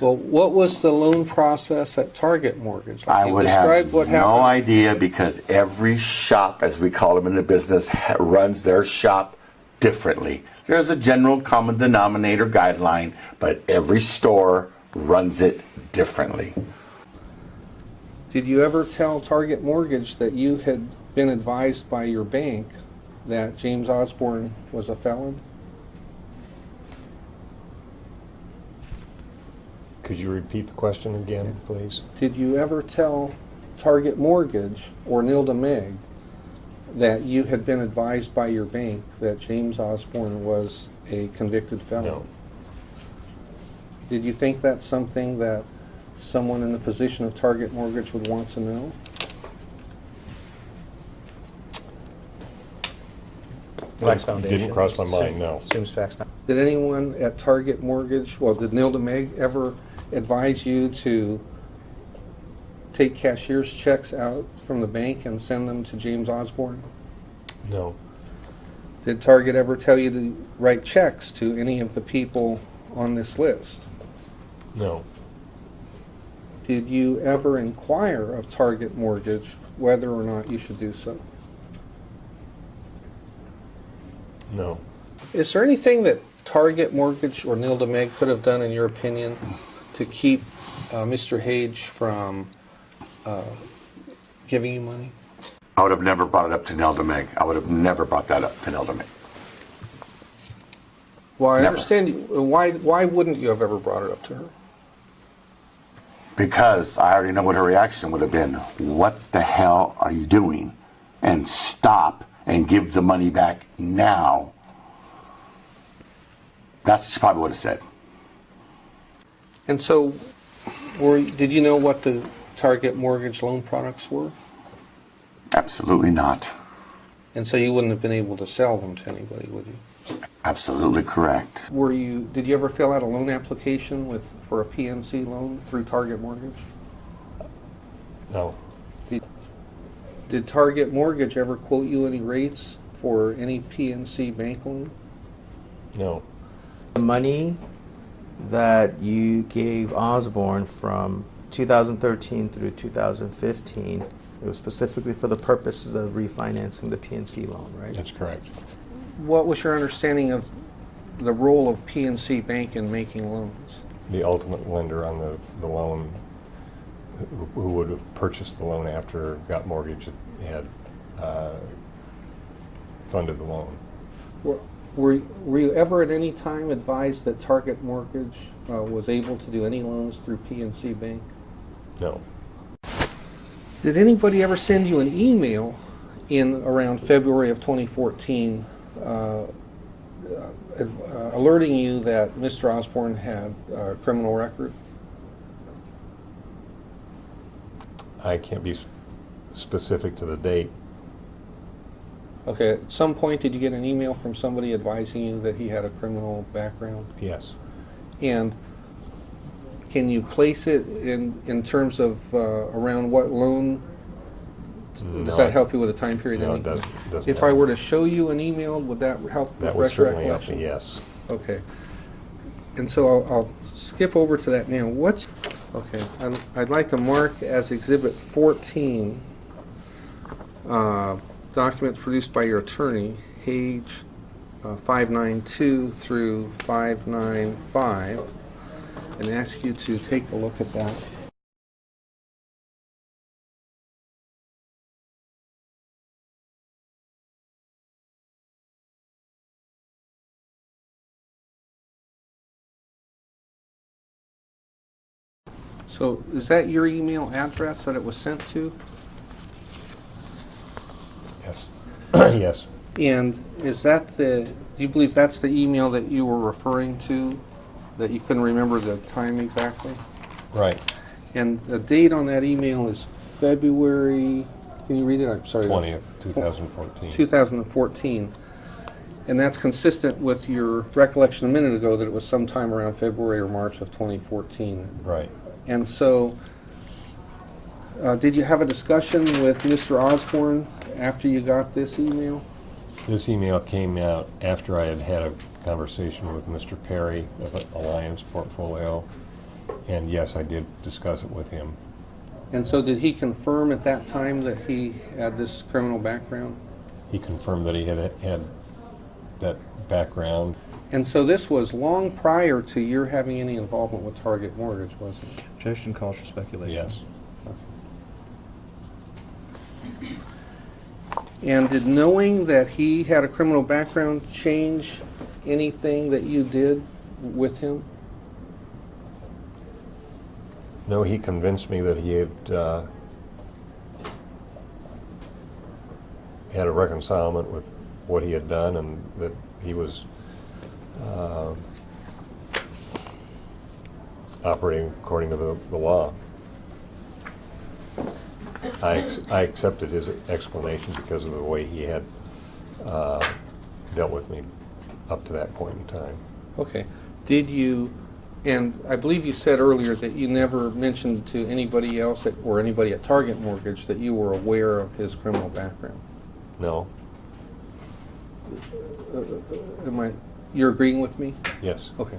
Yes. Well, what was the loan process at Target Mortgage? I You would described have what no happened. idea, because every shop, as we call them in the business, runs their shop differently. There's a general common denominator guideline, but every store runs it differently. Did you ever tell Target Mortgage that you had been advised by your bank that James Osborn was a felon? Could you repeat the question again, please? Did you ever tell Target Mortgage or Nilda Meg that you had been advised by your bank that James Osborn was a convicted felon? No. Did you think that's something that someone in the position of Target Mortgage would want to know? Facts Foundation. Didn't cross my mind, no. Assumes facts. Did anyone at Target Mortgage, well, did Nilda Meg ever advise you to take cashier's checks out from the bank and send them to James Osborn? No. Did Target ever tell you to write checks to any of the people on this list? No. Did you ever inquire of Target Mortgage whether or not you should do so? No. Is there anything that Target Mortgage or Nilda Meg could have done, in your opinion, to keep Mr. Hage from giving you money? I would have never brought it up to Nelda Meg. I would have never brought that up to Nelda Meg. Well, I Never. understand. Why wouldn't you have ever brought it up to her? Because I already know what her reaction would have been. What the hell are you doing? And stop and give the money back now. That's what she probably would have said. And so, did you know what the Target Mortgage loan products were? Absolutely not. And so you wouldn't have been able to sell them to anybody, would you? Absolutely correct. Did you ever fill out a loan application for a PNC loan through Target Mortgage? No. Did Target Mortgage ever quote you any rates for any PNC bank loan? No. The money that you gave Osborne from 2013 through 2015, it was specifically for the purposes of refinancing the PNC loan, right? That's correct. What was your understanding of the role of PNC Bank in making loans? The ultimate lender on the loan, who would have purchased the loan after got mortgage, had funded the loan. Were you ever at any time advised that Target Mortgage was able to do any loans through PNC Bank? No. Did anybody ever send you an email in around February of 2014 alerting you that Mr. Osborn had a criminal record? I can't be specific to the date. Okay, at some point did you get an email from somebody advising you that he had a criminal background? Yes. And can you place it in terms of around what loan? Does that help you with a time period? No, it doesn't. If I were to show you an email, would that help That would refresh certainly help recollection? me, yes. Okay. And so I'll skip over to that now. Okay, I'd like to mark as Exhibit 14 documents produced by your attorney, Hage 592 through 595, and ask you to take a look at that. So is that your email address that it was sent to? Yes. Yes. And is that do you believe that's the email that you were referring to, that you couldn't remember the time exactly? Right. And the date on that email is February, can you read it? I'm sorry. 20th, 2014. 2014. And that's consistent with your recollection a minute ago that it was sometime around February or March of 2014. Right. And so, did you have a discussion with Mr. Osborn after you got this email? This email came out after I had had a conversation with Mr. Perry of Alliance Portfolio, And yes, I did discuss it with him. And so did he confirm at that time that he had this criminal background? He confirmed that he had that background. And so this was long prior to your having any involvement with Target Mortgage, wasn't it? Objection calls for speculation. Yes. And did knowing that he had a criminal background change anything that you did with him? No, he convinced me that he had had a reconcilement with what he had done, and that he was operating according to the law. I accepted his explanation because of the way he had dealt with me up to that point in time. Okay. Did you, and I believe you said earlier that you never mentioned to anybody else or anybody at Target Mortgage that you were aware of his criminal background. No? You're agreeing with me? Yes. Okay.